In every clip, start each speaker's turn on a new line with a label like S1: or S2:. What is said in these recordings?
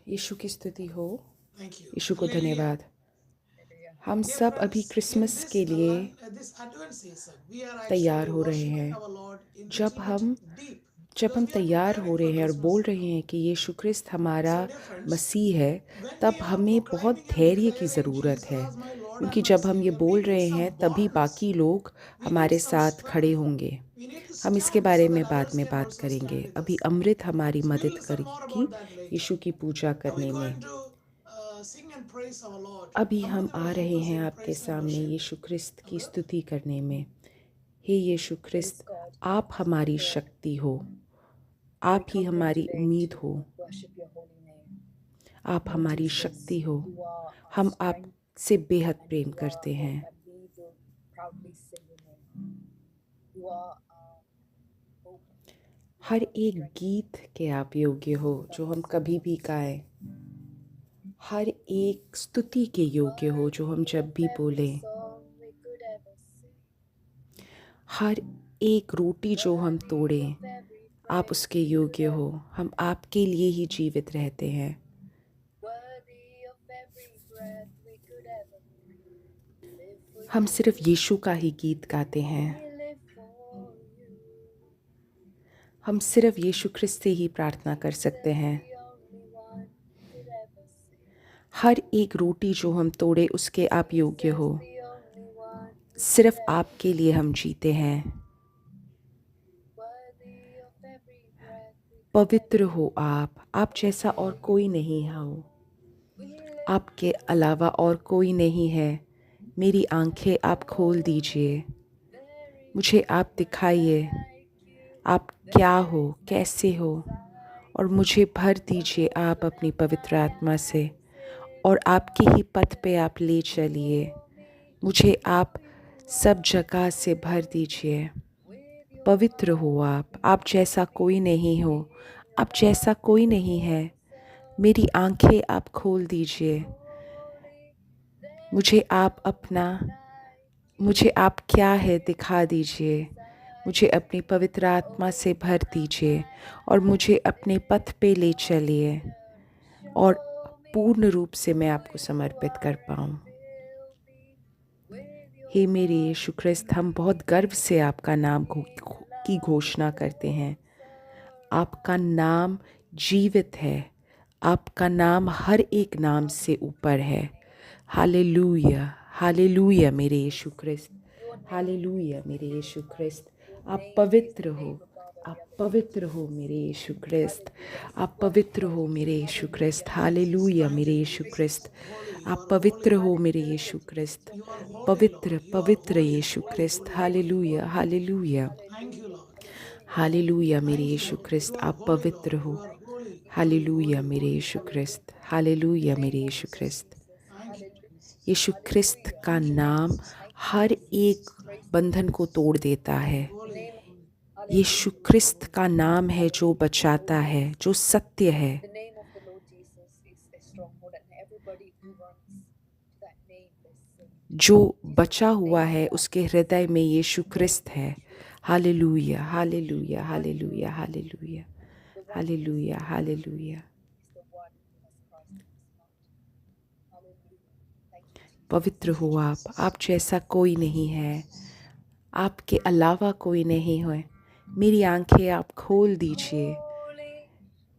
S1: यीशु की स्तुति हो।
S2: Thank you.
S1: यीशु को
S2: Hallelujah.
S1: धन्यवाद। हम
S2: Dear
S1: सब अभी
S2: friends, in
S1: क्रिसमस
S2: this
S1: के लिए
S2: this Advent season, we are
S1: तैयार
S2: actually
S1: हो रहे
S2: worshiping
S1: हैं।
S2: our Lord in the
S1: जब हम
S2: deep
S1: जब
S2: because
S1: हम
S2: we are
S1: तैयार हो
S2: preparing
S1: रहे
S2: for
S1: हैं और
S2: Christmas
S1: बोल रहे
S2: now.
S1: हैं कि यीशु ख्रिस्त हमारा
S2: So, dear friends,
S1: मसीह है,
S2: when
S1: तब
S2: we are
S1: हमें बहुत
S2: proclaiming and
S1: धैर्य की
S2: declaring
S1: ज़रूरत
S2: Jesus
S1: है,
S2: as my Lord
S1: क्योंकि
S2: and my
S1: जब हम ये
S2: Savior, we
S1: बोल
S2: need
S1: रहे
S2: some
S1: हैं तभी
S2: boldness.
S1: बाकी लोग
S2: We need
S1: हमारे
S2: some
S1: साथ खड़े
S2: strength.
S1: होंगे।
S2: We need to
S1: हम इसके
S2: stand
S1: बारे
S2: so
S1: में
S2: that
S1: बाद
S2: others
S1: में
S2: can
S1: बात
S2: also stand
S1: करेंगे।
S2: with
S1: अभी
S2: us.
S1: अमृत हमारी
S2: So, we'll
S1: मदद
S2: listen more
S1: करेगी
S2: about that later.
S1: यीशु की पूजा
S2: Now, we're
S1: करने में।
S2: going to sing and praise our Lord.
S1: अभी हम
S2: Amrit will
S1: आ
S2: help
S1: रहे
S2: us
S1: हैं
S2: in
S1: आपके
S2: praise and
S1: सामने
S2: worship.
S1: यीशु ख्रिस्त की
S2: Amrit?
S1: स्तुति करने में। हे यीशु ख्रिस्त, आप हमारी शक्ति हो, आप ही हमारी उम्मीद हो, आप हमारी शक्ति हो। हम आपसे बेहद प्रेम करते हैं। हर एक गीत के आप योग्य हो जो हम कभी भी गाएं। हर एक स्तुति के योग्य हो जो हम जब भी बोलें। हर एक रोटी जो हम तोड़ें, आप उसके योग्य हो। हम आपके लिए ही जीवित रहते हैं। हम सिर्फ यीशु का ही गीत गाते हैं। हम सिर्फ यीशु ख्रिस्त से ही प्रार्थना कर सकते हैं। हर एक रोटी जो हम तोड़े उसके आप योग्य हो। सिर्फ आपके लिए हम जीते हैं। पवित्र हो आप जैसा और कोई नहीं हो। आपके अलावा और कोई नहीं है। मेरी आंखें आप खोल दीजिए, मुझे आप दिखाइए आप क्या हो, कैसे हो, और मुझे भर दीजिए आप अपनी पवित्र आत्मा से, और आपके ही पथ पे आप ले चलिए। मुझे आप सब जगह से भर दीजिए। पवित्र हो आप जैसा कोई नहीं हो, आप जैसा कोई नहीं है। मेरी आंखें आप खोल दीजिए, मुझे आप क्या है दिखा दीजिए। मुझे अपनी पवित्र आत्मा से भर दीजिए और मुझे अपने पथ पे ले चलिए, और पूर्ण रूप से मैं आपको समर्पित कर पाऊँ। हे मेरे यीशु ख्रिस्त, हम बहुत गर्व से आपका नाम की घोषणा करते हैं। आपका नाम जीवित है। आपका नाम हर एक नाम से ऊपर है। हालेलुया, हालेलुया मेरे यीशु ख्रिस्त, हालेलुया मेरे यीशु ख्रिस्त। आप पवित्र हो, आप पवित्र हो मेरे यीशु ख्रिस्त, आप पवित्र हो मेरे यीशु ख्रिस्त। हालेलुया मेरे यीशु ख्रिस्त,
S2: Holy, you
S1: आप
S2: are holy,
S1: पवित्र हो
S2: Lord.
S1: मेरे Yeshu Khrist.
S2: You are holy,
S1: पवित्र
S2: Lord. You are
S1: पवित्र
S2: holy,
S1: Yeshu
S2: holy,
S1: Khrist.
S2: holy, holy,
S1: hallelujah,
S2: holy.
S1: Hallelujah,
S2: Thank you, Lord.
S1: Hallelujah मेरे
S2: Thank you,
S1: Yeshu
S2: Lord.
S1: Khrist.
S2: You are
S1: आप
S2: holy,
S1: पवित्र
S2: Lord.
S1: हो।
S2: You are holy, holy,
S1: hallelujah
S2: holy,
S1: मेरे
S2: holy.
S1: यीशु ख्रिस्त, hallelujah मेरे यीशु ख्रिस्त।
S2: Thank you, Jesus.
S1: यीशु ख्रिस्त का
S2: Thank you,
S1: नाम
S2: Jesus.
S1: हर एक बंधन को तोड़ देता है।
S2: Holy.
S1: यीशु ख्रिस्त का नाम है जो बचाता है, जो सत्य है। जो बचा हुआ है उसके हृदय में यीशु ख्रिस्त है। Hallelujah, hallelujah, hallelujah, hallelujah, hallelujah, hallelujah. पवित्र हो आप जैसा कोई नहीं है। आपके अलावा कोई नहीं है। मेरी आंखें आप खोल दीजिए,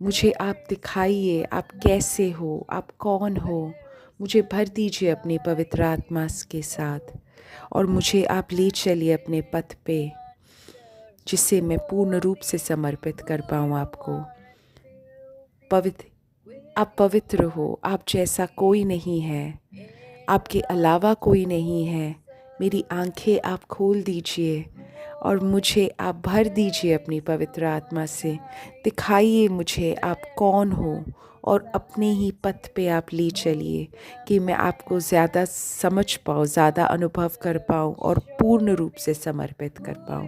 S1: मुझे आप दिखाइए आप कैसे हो, आप कौन हो। मुझे भर दीजिए अपने पवित्र आत्मा के साथ, और मुझे आप ले चलिए अपने पथ पे, जिसे मैं पूर्ण रूप से समर्पित कर पाऊँ आपको। आप पवित्र हो, आप जैसा कोई नहीं है, आपके अलावा कोई नहीं है। मेरी आंखें आप खोल दीजिए और मुझे आप भर दीजिए अपनी पवित्र आत्मा से। दिखाइए मुझे आप कौन हो, और अपने ही पथ पे आप ले चलिए कि मैं आपको ज़्यादा समझ पाऊँ, ज़्यादा अनुभव कर पाऊँ और पूर्ण रूप से समर्पित कर पाऊँ।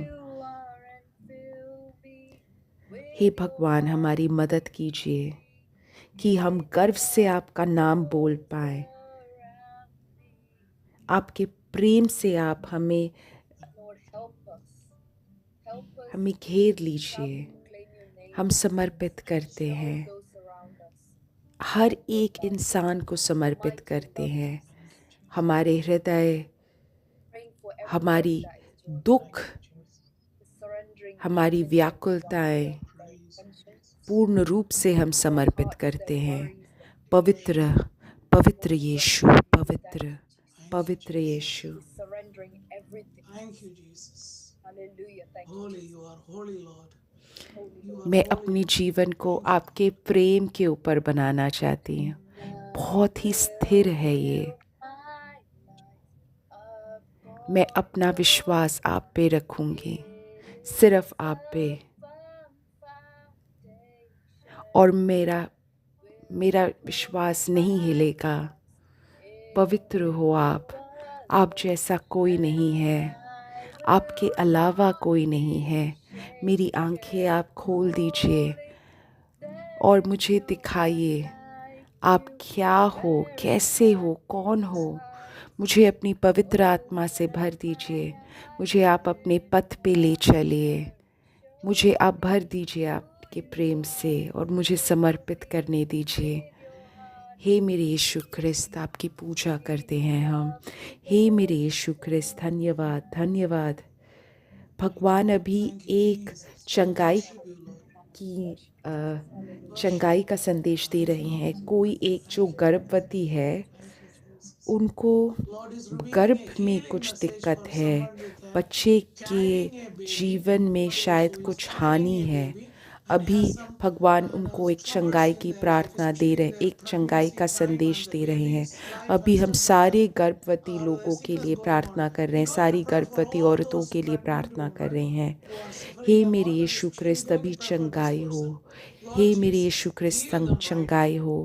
S1: हे भगवान, हमारी मदद कीजिए कि हम गर्व से आपका नाम बोल पाएँ। आपके प्रेम से आप हमें घेर लीजिए। हम समर्पित करते हैं। हर एक इंसान को समर्पित करते हैं। हमारे हृदय, हमारी दुख, हमारी व्याकुलताएं पूर्ण रूप से हम समर्पित करते हैं। पवित्र पवित्र यीशु, पवित्र पवित्र यीशु।
S2: Thank you, Jesus. Holy, you are holy, Lord. You are
S1: मैं
S2: holy.
S1: अपने जीवन को आपके प्रेम के ऊपर बनाना चाहती हूँ। बहुत ही स्थिर है ये। मैं अपना विश्वास आप पे रखूंगी, सिर्फ आप पे। और मेरा विश्वास नहीं हिलेगा। पवित्र हो आप जैसा कोई नहीं है, आपके अलावा कोई नहीं है। मेरी आंखें आप खोल दीजिए और मुझे दिखाइए आप क्या हो, कैसे हो, कौन हो। मुझे अपनी पवित्र आत्मा से भर दीजिए। मुझे आप अपने पथ पे ले चलिए। मुझे आप भर दीजिए आपके प्रेम से और मुझे समर्पित करने दीजिए। हे मेरे यीशु ख्रिस्त, आपकी पूजा करते हैं हम। हे मेरे यीशु ख्रिस्त, धन्यवाद धन्यवाद। भगवान अभी एक चंगाई की चंगाई का संदेश दे रहे हैं। कोई एक जो गर्भवती है, उनको गर्भ में कुछ दिक्कत है, बच्चे के जीवन में शायद कुछ हानि है। अभी भगवान उनको एक चंगाई की प्रार्थना दे रहे, एक चंगाई का संदेश दे रहे हैं। अभी हम सारे गर्भवती लोगों के लिए प्रार्थना कर रहे हैं, सारी गर्भवती औरतों के लिए प्रार्थना कर रहे हैं। हे मेरे यीशु ख्रिस्त, अभी चंगाई हो। हे मेरे यीशु ख्रिस्त, चंगाई हो।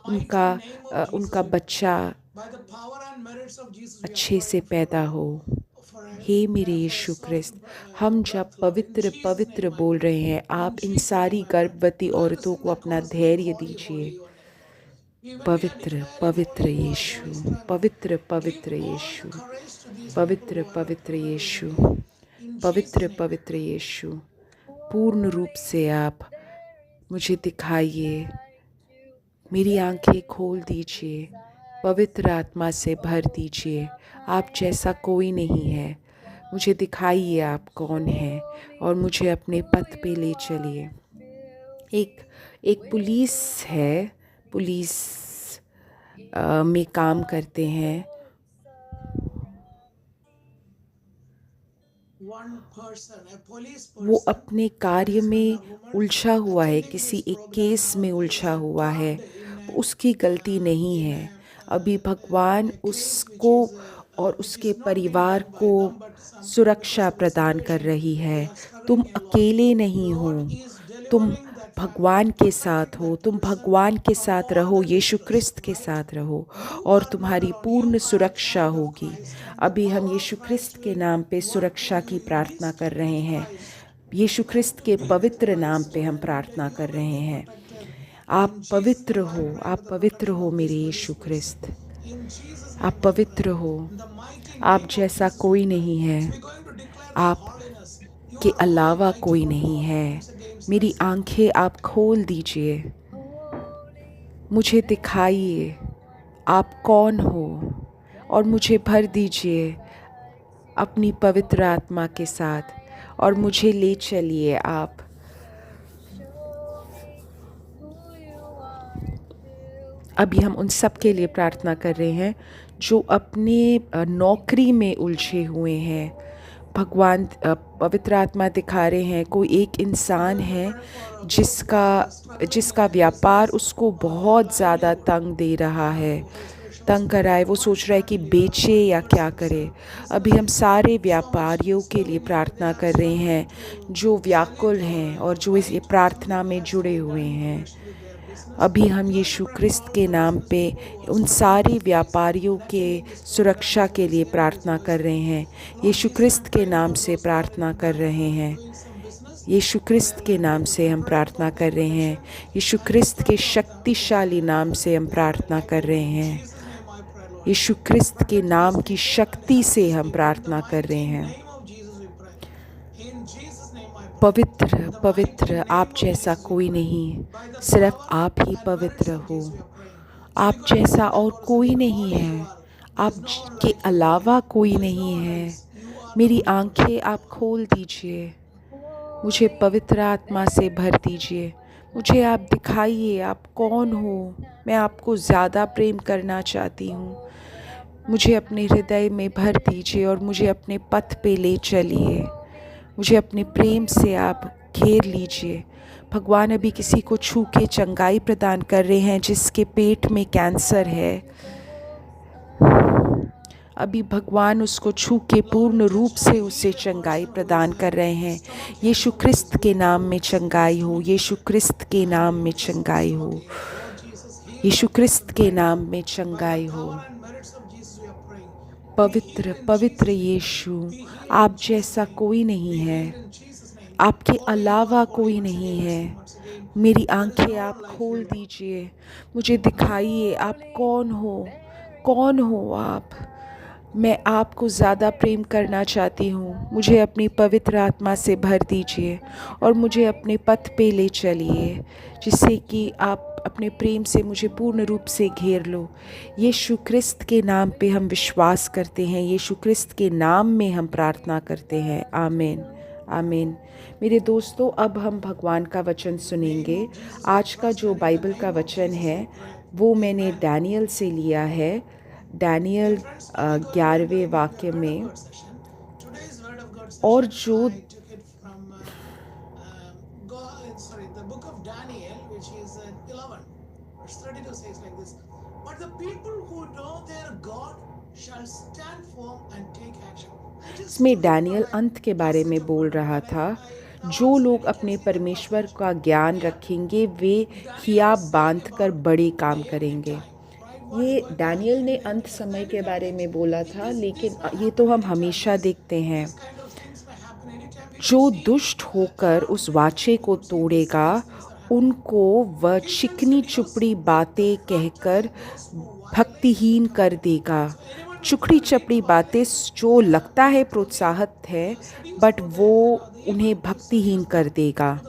S1: उनका बच्चा
S2: By the power and merits of Jesus, we are
S1: अच्छे से पैदा हो। हे मेरे यीशु ख्रिस्त, हम जब पवित्र पवित्र बोल रहे हैं, आप इन सारी गर्भवती औरतों को अपना धैर्य दीजिए। पवित्र पवित्र यीशु, पवित्र पवित्र यीशु, पवित्र पवित्र यीशु, पवित्र पवित्र यीशु। पूर्ण रूप से आप मुझे दिखाइए, मेरी आंखें खोल दीजिए, पवित्र आत्मा से भर दीजिए। आप जैसा कोई नहीं है। मुझे दिखाइए आप कौन हैं और मुझे अपने पथ पे ले चलिए। एक पुलिस है, पुलिस में काम करते हैं।
S2: one person, a police
S1: वो
S2: person,
S1: अपने कार्य में उलझा हुआ है, किसी एक केस में उलझा हुआ है। उसकी गलती नहीं है। अभी भगवान उसको और उसके परिवार को सुरक्षा प्रदान कर रही है। तुम अकेले नहीं हो, तुम भगवान के साथ हो। तुम भगवान के साथ रहो, यीशु ख्रिस्त के साथ रहो और तुम्हारी पूर्ण सुरक्षा होगी। अभी हम यीशु ख्रिस्त के नाम पे सुरक्षा की प्रार्थना कर रहे हैं। यीशु ख्रिस्त के पवित्र नाम पे हम प्रार्थना कर रहे हैं। आप पवित्र हो, आप पवित्र हो मेरे यीशु ख्रिस्त। आप पवित्र हो, आप जैसा कोई नहीं है, आप के अलावा कोई नहीं है। मेरी आंखें आप खोल दीजिए, मुझे दिखाइए आप कौन हो और मुझे भर दीजिए अपनी पवित्र आत्मा के साथ और मुझे ले चलिए आप। अभी हम उन सब के लिए प्रार्थना कर रहे हैं जो अपने नौकरी में उलझे हुए हैं। भगवान पवित्र आत्मा दिखा रहे हैं, कोई एक इंसान है जिसका व्यापार उसको बहुत ज़्यादा तंग दे रहा है, तंग कर रहा है। वो सोच रहा है कि बेचे या क्या करे। अभी हम सारे व्यापारियों के लिए प्रार्थना कर रहे हैं जो व्याकुल हैं और जो इस प्रार्थना में जुड़े हुए हैं। अभी हम यीशु ख्रिस्त के नाम पे उन सारे व्यापारियों के सुरक्षा के लिए प्रार्थना कर रहे हैं। यीशु ख्रिस्त के नाम से प्रार्थना कर रहे हैं। यीशु ख्रिस्त के नाम से हम प्रार्थना कर रहे हैं। यीशु ख्रिस्त के शक्तिशाली नाम से हम प्रार्थना कर रहे हैं। यीशु ख्रिस्त के नाम की शक्ति से हम प्रार्थना कर रहे हैं। पवित्र पवित्र आप जैसा कोई नहीं, सिर्फ आप ही पवित्र हो। आप जैसा और कोई नहीं है, आप के अलावा कोई नहीं है। मेरी आंखें आप खोल दीजिए, मुझे पवित्र आत्मा से भर दीजिए। मुझे आप दिखाइए आप कौन हो। मैं आपको ज़्यादा प्रेम करना चाहती हूँ। मुझे अपने हृदय में भर दीजिए और मुझे अपने पथ पे ले चलिए। मुझे अपने प्रेम से आप घेर लीजिए। भगवान अभी किसी को छू के चंगाई प्रदान कर रहे हैं जिसके पेट में कैंसर है। अभी भगवान उसको छू के पूर्ण रूप से उसे चंगाई प्रदान कर रहे हैं। यीशु क्रिस्त के नाम में चंगाई हो, यीशु क्रिस्त के नाम में चंगाई हो, यीशु क्रिस्त के नाम में चंगाई हो। पवित्र पवित्र यीशु, आप जैसा कोई नहीं है, आपके अलावा कोई नहीं है। मेरी आंखें आप खोल दीजिए, मुझे दिखाइए आप कौन हो, कौन हो आप। मैं आपको ज़्यादा प्रेम करना चाहती हूँ। मुझे अपनी पवित्र आत्मा से भर दीजिए और मुझे अपने पथ पे ले चलिए, जिससे कि आप अपने प्रेम से मुझे पूर्ण रूप से घेर लो। यीशु क्रिस्त के नाम पे हम विश्वास करते हैं, यीशु क्रिस्त के नाम में हम प्रार्थना करते हैं। आमीन आमीन। मेरे दोस्तों, अब हम भगवान का वचन सुनेंगे। आज का जो बाइबल का वचन है वो मैंने डैनियल से लिया है। डैनियल 11वें वाक्य में। और जो इसमें डैनियल अंत के बारे में बोल रहा था। जो लोग अपने परमेश्वर का ज्ञान रखेंगे वे हियाब बांध कर बड़े काम करेंगे। ये डैनियल ने अंत समय के बारे में बोला था, लेकिन ये तो हम हमेशा देखते हैं। जो दुष्ट होकर उस वाचे को तोड़ेगा उनको वह चिकनी चुपड़ी बातें कहकर भक्तिहीन कर देगा। चुकड़ी चपड़ी बातें जो लगता है प्रोत्साहत है, बट वो उन्हें भक्तिहीन कर देगा,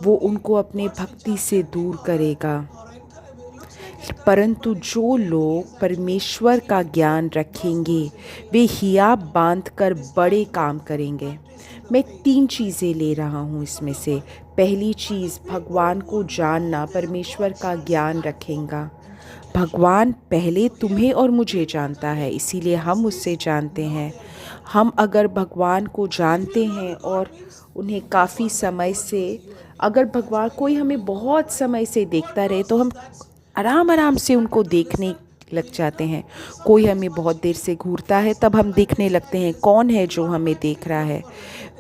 S1: वो उनको अपने भक्ति से दूर करेगा। परंतु जो लोग परमेश्वर का ज्ञान रखेंगे वे हियाब बांध कर बड़े काम करेंगे। मैं 3 चीज़ें ले रहा हूँ इसमें से। पहली चीज़, भगवान को जानना, परमेश्वर का ज्ञान रखेगा। भगवान पहले तुम्हें और मुझे जानता है, इसीलिए हम उससे जानते हैं। हम अगर भगवान को जानते हैं और उन्हें काफ़ी समय से, अगर भगवान कोई हमें बहुत समय से देखता रहे तो हम आराम आराम से उनको देखने लग जाते हैं। कोई हमें बहुत देर से घूरता है तब हम देखने लगते हैं कौन है जो हमें देख रहा है।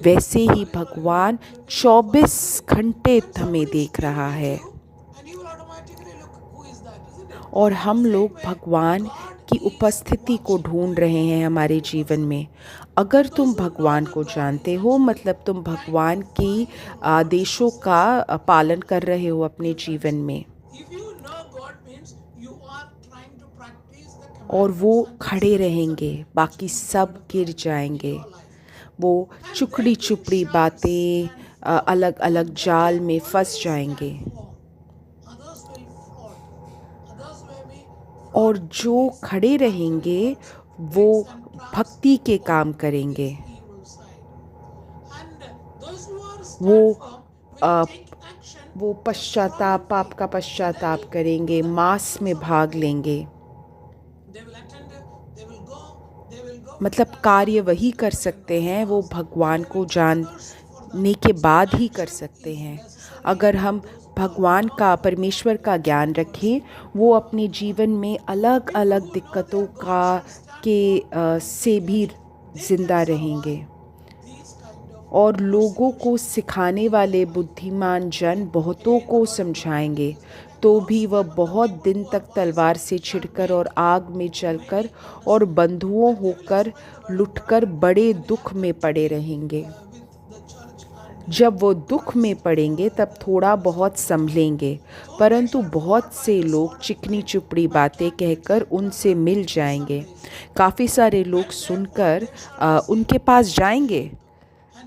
S1: वैसे ही भगवान 24 घंटे हमें देख रहा है और हम लोग भगवान की उपस्थिति को ढूंढ रहे हैं हमारे जीवन में। अगर तुम भगवान को जानते हो मतलब तुम भगवान की आदेशों का पालन कर रहे हो अपने जीवन में, और वो खड़े रहेंगे, बाकी सब गिर जाएंगे। वो चुकड़ी चुपड़ी बातें अलग अलग जाल में फंस जाएंगे। और जो खड़े रहेंगे वो भक्ति के काम करेंगे। वो पश्चाताप, पाप का पश्चाताप करेंगे, मास में भाग लेंगे। मतलब कार्य वही कर सकते हैं वो भगवान को जानने के बाद ही कर सकते हैं। अगर हम भगवान का, परमेश्वर का ज्ञान रखें, वो अपने जीवन में अलग अलग दिक्कतों से भी जिंदा रहेंगे। और लोगों को सिखाने वाले बुद्धिमान जन बहुतों को समझाएंगे तो भी वह बहुत दिन तक तलवार से छिड़कर और आग में जलकर और बंधुओं होकर लुटकर बड़े दुख में पड़े रहेंगे। जब वो दुख में पड़ेंगे तब थोड़ा बहुत संभलेंगे, परंतु बहुत से लोग चिकनी चुपड़ी बातें कहकर उनसे मिल जाएंगे। काफ़ी सारे लोग सुनकर उनके पास जाएंगे,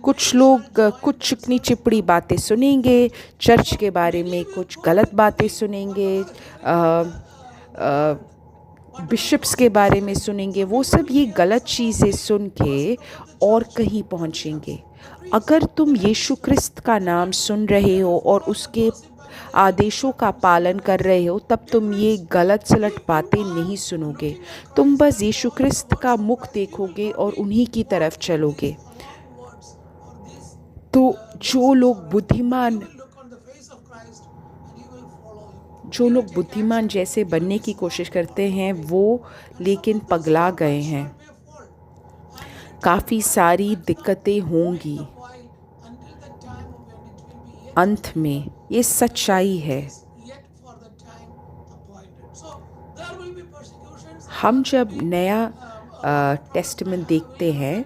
S1: कुछ लोग कुछ चिकनी चिपड़ी बातें सुनेंगे, चर्च के बारे में कुछ गलत बातें सुनेंगे, बिशप्स के बारे में सुनेंगे। वो सब ये गलत चीज़ें सुन के और कहीं पहुँचेंगे। अगर तुम यीशु क्रिस्त का नाम सुन रहे हो और उसके आदेशों का पालन कर रहे हो, तब तुम ये गलत सलट बातें नहीं सुनोगे। तुम बस यीशु क्रिस्त का मुख देखोगे और उन्हीं की तरफ चलोगे। तो जो लोग बुद्धिमान जैसे बनने की कोशिश करते हैं, वो लेकिन पगला गए हैं। काफ़ी सारी दिक्कतें होंगी अंत में, ये सच्चाई है। हम जब नया टेस्टामेंट देखते हैं,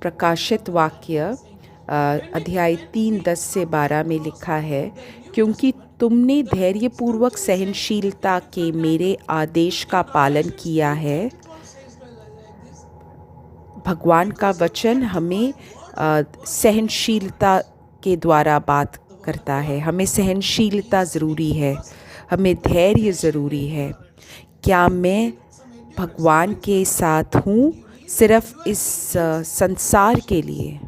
S1: प्रकाशित वाक्य अध्याय 3:10-12 में लिखा है, क्योंकि तुमने धैर्यपूर्वक सहनशीलता के मेरे आदेश का पालन किया है। भगवान का वचन हमें सहनशीलता के द्वारा बात करता है। हमें सहनशीलता ज़रूरी है, हमें धैर्य ज़रूरी है। क्या मैं भगवान के साथ हूँ सिर्फ इस संसार के लिए?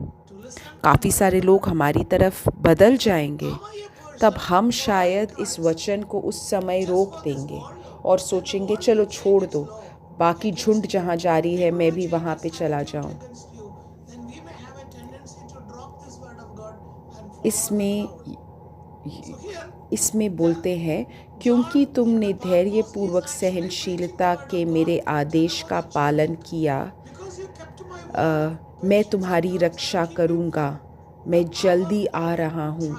S1: काफ़ी सारे लोग हमारी तरफ बदल जाएंगे, तब हम शायद इस वचन को उस समय रोक देंगे और सोचेंगे चलो छोड़ दो, बाकी झुंड जहाँ जा रही है मैं भी वहाँ पे चला जाऊँ। इसमें बोलते हैं, क्योंकि तुमने धैर्यपूर्वक सहनशीलता के मेरे आदेश का पालन किया, मैं तुम्हारी रक्षा करूँगा, मैं जल्दी आ रहा हूँ।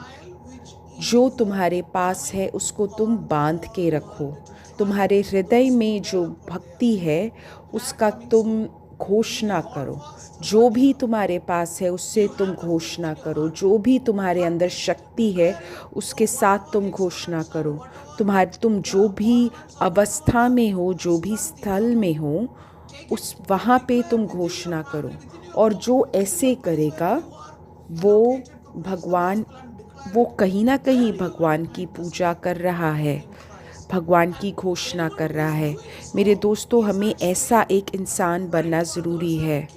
S1: जो तुम्हारे पास है उसको तुम बांध के रखो। तुम्हारे हृदय में जो भक्ति है उसका तुम घोषणा करो। जो भी तुम्हारे पास है उससे तुम घोषणा करो। जो भी तुम्हारे अंदर शक्ति है उसके साथ तुम घोषणा करो। तुम जो भी अवस्था में हो, जो भी स्थल में हो, उस वहाँ पे तुम घोषणा करो। और जो ऐसे करेगा वो कहीं ना कहीं भगवान की पूजा कर रहा है, भगवान की घोषणा कर रहा है। मेरे दोस्तों, हमें ऐसा एक इंसान बनना ज़रूरी है।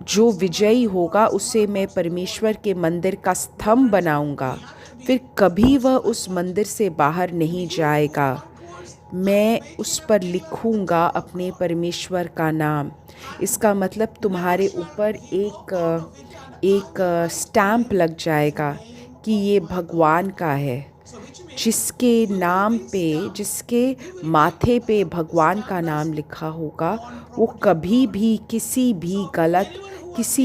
S1: जो विजयी होगा उसे मैं परमेश्वर के मंदिर का स्तंभ बनाऊंगा, फिर कभी वह उस मंदिर से बाहर नहीं जाएगा। मैं उस पर लिखूंगा अपने परमेश्वर का नाम। इसका मतलब तुम्हारे ऊपर एक स्टैम्प लग जाएगा कि ये भगवान का है। जिसके नाम पे, जिसके माथे पे भगवान का नाम लिखा होगा, वो कभी भी किसी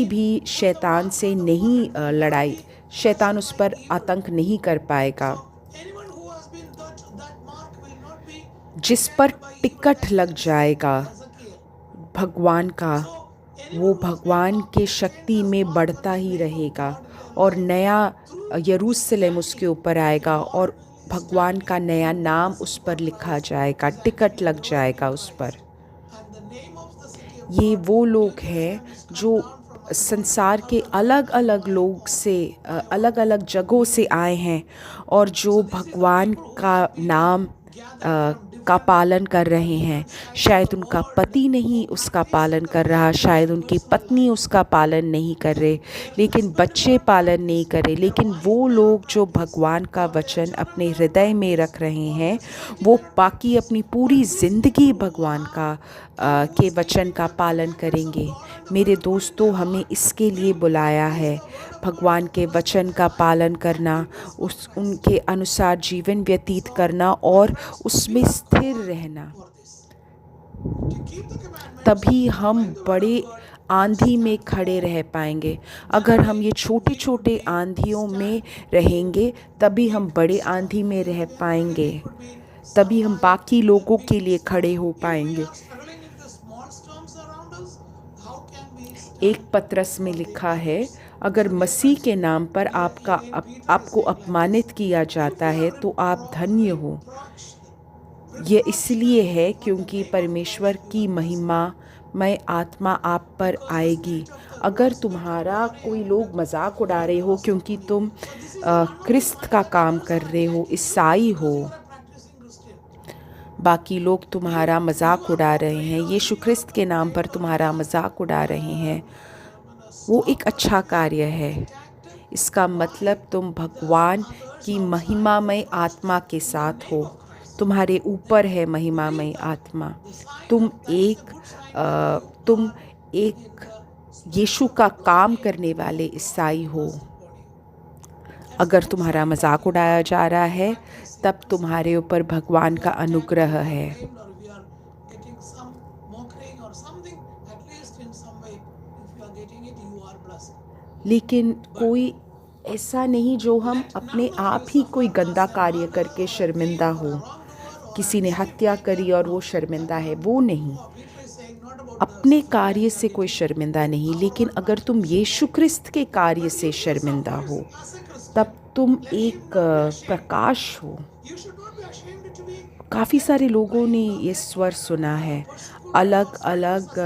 S1: भी शैतान से नहीं लड़ाई, शैतान उस पर आतंक नहीं कर पाएगा। जिस पर टिकट लग जाएगा भगवान का, वो भगवान के शक्ति में बढ़ता ही रहेगा और नया यरूशलेम उसके ऊपर आएगा और भगवान का नया नाम उस पर लिखा जाएगा, टिकट लग जाएगा उस पर। ये वो लोग हैं जो संसार के अलग अलग जगहों से आए हैं और जो भगवान का नाम का पालन कर रहे हैं। शायद उनका पति नहीं उसका पालन कर रहा, शायद उनकी पत्नी उसका पालन नहीं कर रहे, लेकिन बच्चे पालन नहीं कर रहे, लेकिन वो लोग जो भगवान का वचन अपने हृदय में रख रहे हैं, वो बाकी अपनी पूरी ज़िंदगी भगवान के वचन का पालन करेंगे। मेरे दोस्तों, हमें इसके लिए बुलाया है, भगवान के वचन का पालन करना, उनके अनुसार जीवन व्यतीत करना और उसमें स्थिर रहना। तभी हम बड़े आंधी में खड़े रह पाएंगे। अगर हम ये छोटे छोटे आंधियों में रहेंगे, तभी हम बड़े आंधी में रह पाएंगे, तभी हम बाकी लोगों के लिए खड़े हो पाएंगे। एक पत्रस में लिखा है, अगर मसीह के नाम पर आपको अपमानित किया जाता है तो आप धन्य हो। ये इसलिए है क्योंकि परमेश्वर की महिमा मैं आत्मा आप पर आएगी। अगर तुम्हारा कोई लोग मजाक उड़ा रहे हो क्योंकि तुम क्रिस्त का काम कर रहे हो, ईसाई हो, बाकी लोग तुम्हारा मजाक उड़ा रहे हैं, यीशु क्रिस्त के नाम पर तुम्हारा मजाक उड़ा रहे हैं, वो एक अच्छा कार्य है। इसका मतलब तुम भगवान की महिमामय आत्मा के साथ हो, तुम्हारे ऊपर है महिमामय आत्मा। तुम एक यीशु का काम करने वाले ईसाई हो। अगर तुम्हारा मजाक उड़ाया जा रहा है तब तुम्हारे ऊपर भगवान का अनुग्रह है। लेकिन कोई ऐसा नहीं जो हम अपने आप ही कोई गंदा कार्य करके शर्मिंदा हो। किसी ने हत्या करी और वो शर्मिंदा है, वो नहीं। अपने कार्य से कोई शर्मिंदा नहीं, लेकिन अगर तुम यीशु क्रिस्त के कार्य से शर्मिंदा हो तब तुम एक प्रकाश हो। काफ़ी सारे लोगों ने ये स्वर सुना है, अलग अलग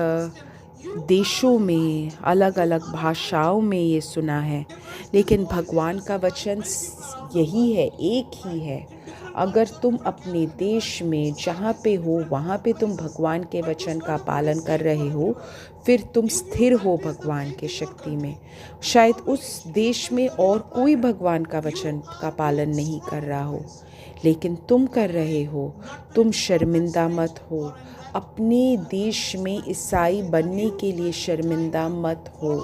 S1: देशों में, अलग अलग भाषाओं में ये सुना है, लेकिन भगवान का वचन यही है, एक ही है। अगर तुम अपने देश में जहाँ पे हो वहाँ पे तुम भगवान के वचन का पालन कर रहे हो, फिर तुम स्थिर हो भगवान के शक्ति में। शायद उस देश में और कोई भगवान का वचन का पालन नहीं कर रहा हो, लेकिन तुम कर रहे हो। तुम शर्मिंदा मत हो। अपने देश में ईसाई बनने के लिए शर्मिंदा मत हो।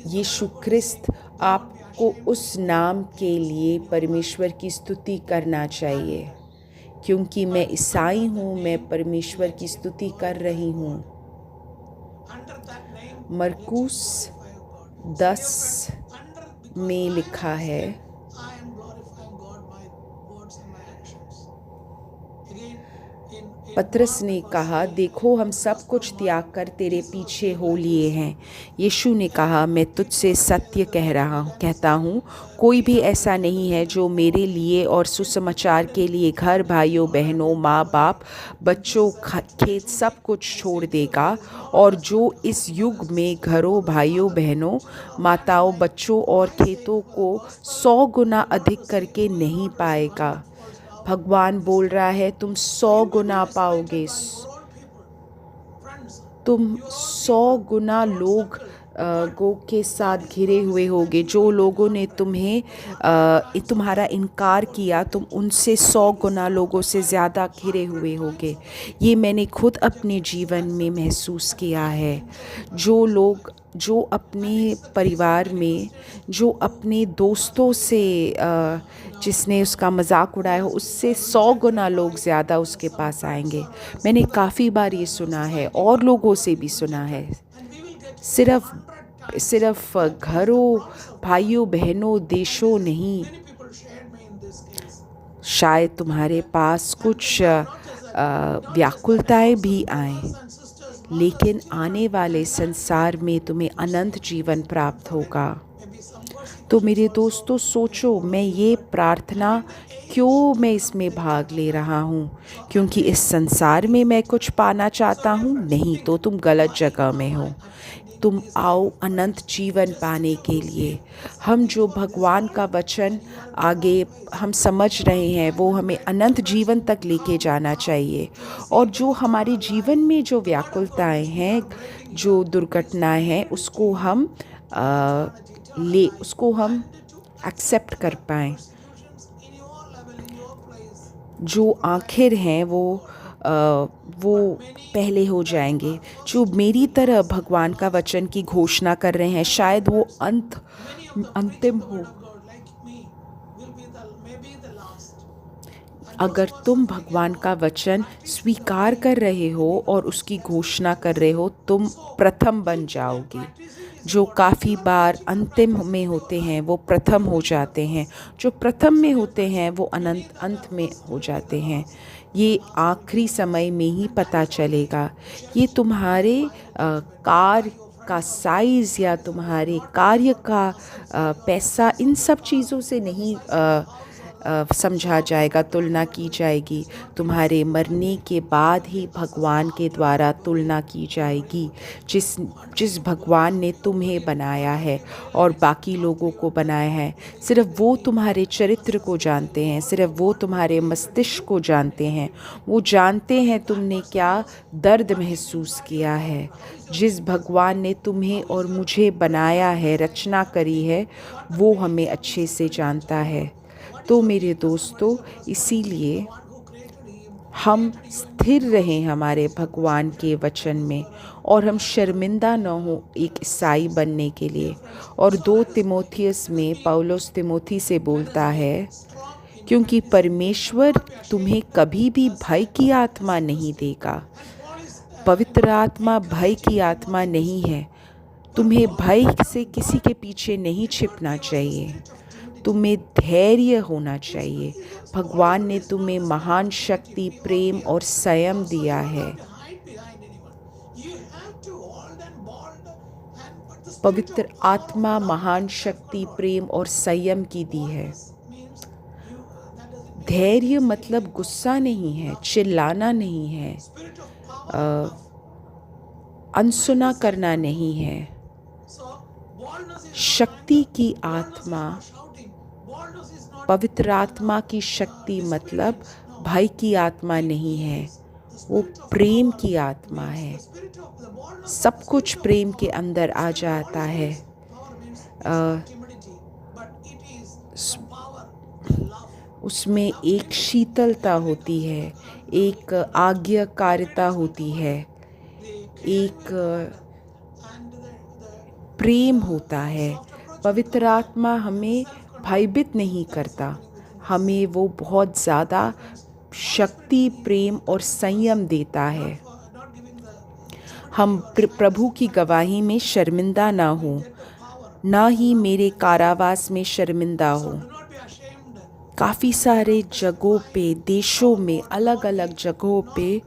S1: यीशु क्रिस्त आपको उस नाम के लिए परमेश्वर की स्तुति करना चाहिए, क्योंकि मैं ईसाई हूँ, मैं परमेश्वर की स्तुति कर रही हूँ। मरकुस 10 में लिखा है, पतरस ने कहा, देखो हम सब कुछ त्याग कर तेरे पीछे हो लिए हैं। यीशु ने कहा, मैं तुझसे सत्य कहता हूँ, कोई भी ऐसा नहीं है जो मेरे लिए और सुसमाचार के लिए घर, भाइयों बहनों, माँ बाप, बच्चों, खेत सब कुछ छोड़ देगा, और जो इस युग में घरों, भाइयों बहनों, माताओं, बच्चों और खेतों को 100 गुना अधिक करके नहीं पाएगा। भगवान बोल रहा है, तुम 100 गुना पाओगे। तुम 100 गुना लोगों के साथ घिरे हुए होगे। जो लोगों ने तुम्हारा इनकार किया, तुम उनसे 100 गुना लोगों से ज़्यादा घिरे हुए होगे। ये मैंने खुद अपने जीवन में महसूस किया है। जो अपने परिवार में, जो अपने दोस्तों से जिसने उसका मजाक उड़ाया हो, उससे 100 गुना लोग ज़्यादा उसके पास आएंगे। मैंने काफ़ी बार ये सुना है और लोगों से भी सुना है। सिर्फ घरों, भाइयों बहनों, देशों नहीं। शायद तुम्हारे पास कुछ व्याकुलताएं भी आएं, लेकिन आने वाले संसार में तुम्हें अनंत जीवन प्राप्त होगा। तो मेरे दोस्तों, सोचो, मैं ये प्रार्थना क्यों मैं इसमें भाग ले रहा हूँ? क्योंकि इस संसार में मैं कुछ पाना चाहता हूँ? नहीं, तो तुम गलत जगह में हो। तुम आओ अनंत जीवन पाने के लिए। हम जो भगवान का वचन आगे हम समझ रहे हैं, वो हमें अनंत जीवन तक लेके जाना चाहिए। और जो हमारे जीवन में जो व्याकुलताएं हैं, जो दुर्घटनाएं हैं, उसको हम एक्सेप्ट कर पाएँ। जो आखिर हैं वो पहले हो जाएंगे। जो मेरी तरह भगवान का वचन की घोषणा कर रहे हैं, शायद वो अंतिम हो। अगर तुम भगवान का वचन स्वीकार कर रहे हो और उसकी घोषणा कर रहे हो, तुम प्रथम बन जाओगे। जो काफ़ी बार अंतिम में होते हैं वो प्रथम हो जाते हैं, जो प्रथम में होते हैं वो अंत में हो जाते हैं। ये आखिरी समय में ही पता चलेगा। ये तुम्हारे कार का साइज़ या तुम्हारे कार्य का पैसा, इन सब चीज़ों से नहीं समझा जाएगा, तुलना की जाएगी। तुम्हारे मरने के बाद ही भगवान के द्वारा तुलना की जाएगी। जिस जिस भगवान ने तुम्हें बनाया है और बाकी लोगों को बनाया है, सिर्फ वो तुम्हारे चरित्र को जानते हैं, सिर्फ वो तुम्हारे मस्तिष्क को जानते हैं। वो जानते हैं तुमने क्या दर्द महसूस किया है। जिस भगवान ने तुम्हें और मुझे बनाया है, रचना करी है, वो हमें अच्छे से जानता है। तो मेरे दोस्तों, इसीलिए हम स्थिर रहें हमारे भगवान के वचन में, और हम शर्मिंदा न हो एक ईसाई बनने के लिए। और 2 तिमोथियस में पौलुस तिमोथी से बोलता है, क्योंकि परमेश्वर तुम्हें कभी भी भय की आत्मा नहीं देगा। पवित्र आत्मा भय की आत्मा नहीं है। तुम्हें भय से किसी के पीछे नहीं छिपना चाहिए। तुम्हें धैर्य होना चाहिए। भगवान ने तुम्हें महान शक्ति, प्रेम और संयम दिया है। पवित्र आत्मा महान शक्ति, प्रेम और संयम की दी है। धैर्य मतलब गुस्सा नहीं है, चिल्लाना नहीं है, अनसुना करना नहीं है। शक्ति की आत्मा, पवित्र आत्मा की शक्ति मतलब भय की आत्मा नहीं है, वो प्रेम की आत्मा है। सब कुछ प्रेम के अंदर आ जाता है। उसमें एक शीतलता होती है, एक आज्ञाकारिता होती है, एक प्रेम होता है। पवित्र आत्मा हमें भयभीत नहीं करता, हमें वो बहुत ज़्यादा शक्ति, प्रेम और संयम देता है। हम प्रभु की गवाही में शर्मिंदा ना हो, ना ही मेरे कारावास में शर्मिंदा हो। काफ़ी सारे जगहों पे, देशों में, अलग अलग जगहों पे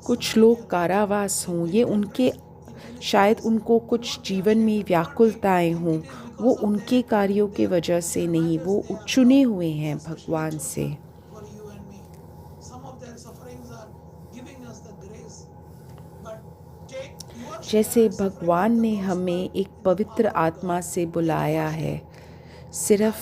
S1: कुछ लोग कारावास हों, ये उनके, शायद उनको कुछ जीवन में व्याकुलताएं हों, वो उनके कार्यों की वजह से नहीं, वो चुने हुए हैं भगवान से। जैसे भगवान ने हमें एक पवित्र आत्मा से बुलाया है, सिर्फ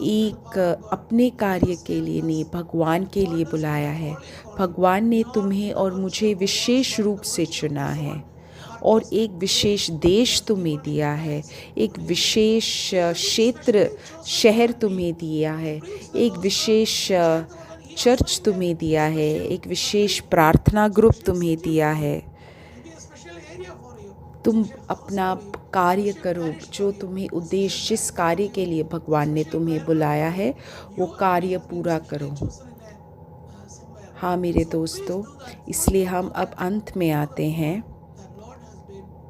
S1: एक अपने कार्य के लिए नहीं, भगवान के लिए बुलाया है। भगवान ने तुम्हें और मुझे विशेष रूप से चुना है और एक विशेष देश तुम्हें दिया है, एक विशेष क्षेत्र, शहर तुम्हें दिया है, एक विशेष चर्च तुम्हें दिया है, एक विशेष प्रार्थना ग्रुप तुम्हें दिया है। तुम अपना कार्य करो, जो तुम्हें उद्देश्य, जिस कार्य के लिए भगवान ने तुम्हें बुलाया है, वो कार्य पूरा करो। हाँ मेरे दोस्तों, इसलिए हम अब अंत में आते हैं।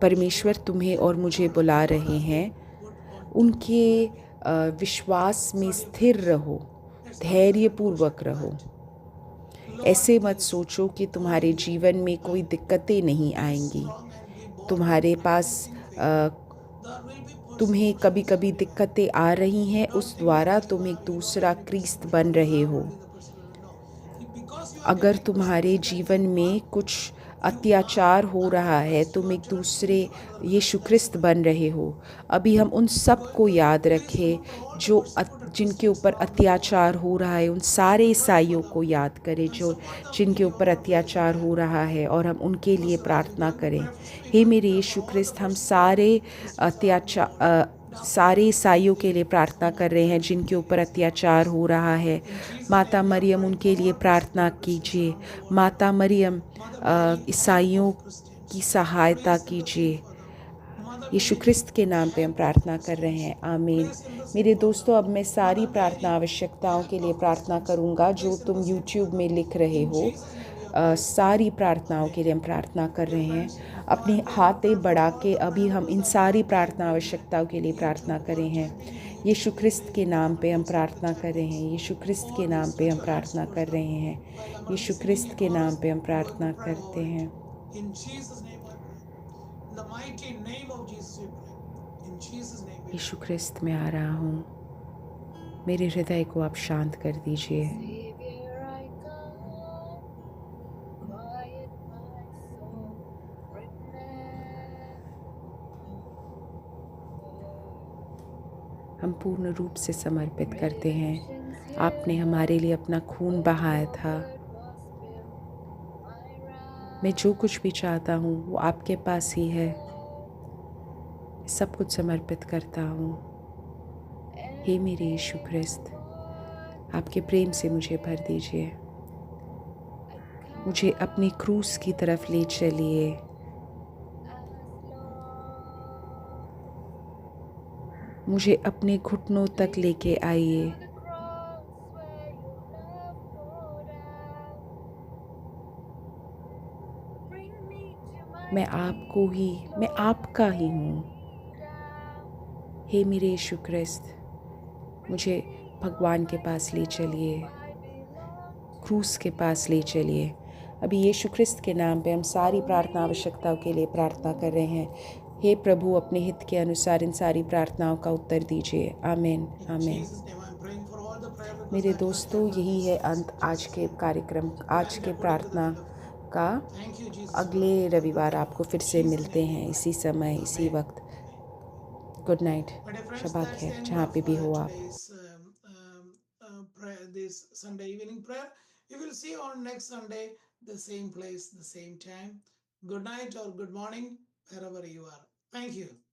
S1: परमेश्वर तुम्हें और मुझे बुला रहे हैं, उनके विश्वास में स्थिर रहो, धैर्यपूर्वक रहो। ऐसे मत सोचो कि तुम्हारे जीवन में कोई दिक्कतें नहीं आएंगी। तुम्हारे पास तुम्हें कभी कभी दिक्कतें आ रही हैं, उस द्वारा तुम एक दूसरा क्रिस्त बन रहे हो। अगर तुम्हारे जीवन में कुछ अत्याचार हो रहा है, तुम एक दूसरे यीशु ख्रिस्त बन रहे हो। अभी हम उन सब को याद रखें जो जिनके ऊपर अत्याचार हो रहा है, उन सारे ईसाइयों को याद करें जो जिनके ऊपर अत्याचार हो रहा है, और हम उनके लिए प्रार्थना करें। हे मेरे यीशु ख्रिस्त, हम सारे ईसाइयों के लिए प्रार्थना कर रहे हैं जिनके ऊपर अत्याचार हो रहा है। माता मरियम, उनके लिए प्रार्थना कीजिए। माता मरियम, ईसाइयों की सहायता कीजिए। यीशु ख्रिस्त के नाम पे हम प्रार्थना कर रहे हैं, आमीन। मेरे दोस्तों, अब मैं सारी प्रार्थना आवश्यकताओं के लिए प्रार्थना करूंगा जो तुम YouTube में लिख रहे हो। सारी प्रार्थनाओं के लिए हम प्रार्थना कर रहे हैं। अपने हाथें बढ़ा के अभी हम इन सारी प्रार्थना आवश्यकताओं के लिए प्रार्थना कर रहे हैं। यीशु ख्रिस्त के नाम पे हम प्रार्थना कर रहे हैं। यीशु ख्रिस्त के नाम पे हम प्रार्थना कर रहे हैं। यीशु ख्रिस्त के नाम पे हम प्रार्थना करते हैं।
S2: In Jesus' name we
S1: Yeshu
S2: pray.
S1: ख्रिस्त में आ रहा हूँ, मेरे हृदय को आप शांत कर दीजिए।
S2: Savior, I come, quiet my soul,
S1: हम पूर्ण रूप से समर्पित करते हैं। आपने हमारे लिए अपना खून बहाया था। मैं जो कुछ भी चाहता हूँ वो आपके पास ही है। मैं सब कुछ समर्पित करता हूँ। हे मेरे यीशु ख्रिस्त, आपके प्रेम से मुझे भर दीजिए। मुझे अपनी क्रूस की तरफ ले चलिए। मुझे अपने घुटनों तक लेके आइए। मैं आपका ही हूँ। हे मेरे यीशु ख्रिस्त, मुझे भगवान के पास ले चलिए, क्रूस के पास ले चलिए। अभी यीशु ख्रिस्त के नाम पे हम सारी प्रार्थना आवश्यकताओं के लिए प्रार्थना कर रहे हैं। हे प्रभु, अपने हित के अनुसार इन सारी प्रार्थनाओं का उत्तर दीजिए। आमीन, आमीन।
S2: Jesus' name I'm praying for all the prayer requests
S1: मेरे
S2: that you have
S1: दोस्तों,
S2: kept on
S1: यही
S2: this
S1: है
S2: series.
S1: अंत आज के कार्यक्रम, आज के
S2: Granted according to the
S1: प्रार्थना
S2: will of God.
S1: का।
S2: Thank you, Jesus,
S1: अगले
S2: for good
S1: रविवार
S2: health.
S1: आपको फिर
S2: In
S1: से
S2: Jesus'
S1: मिलते
S2: name we
S1: हैं,
S2: pray.
S1: इसी समय, इसी
S2: Amen.
S1: वक्त।
S2: Amen.
S1: Good night,
S2: My dear friends,
S1: Shaba
S2: that's the
S1: खैर,
S2: end
S1: जहाँ
S2: of
S1: पे भी हो आप।
S2: today's prayer, this Sunday evening prayer. We will see you on next Sunday, the same place, the same time. Good night or good morning, wherever you are. Thank you.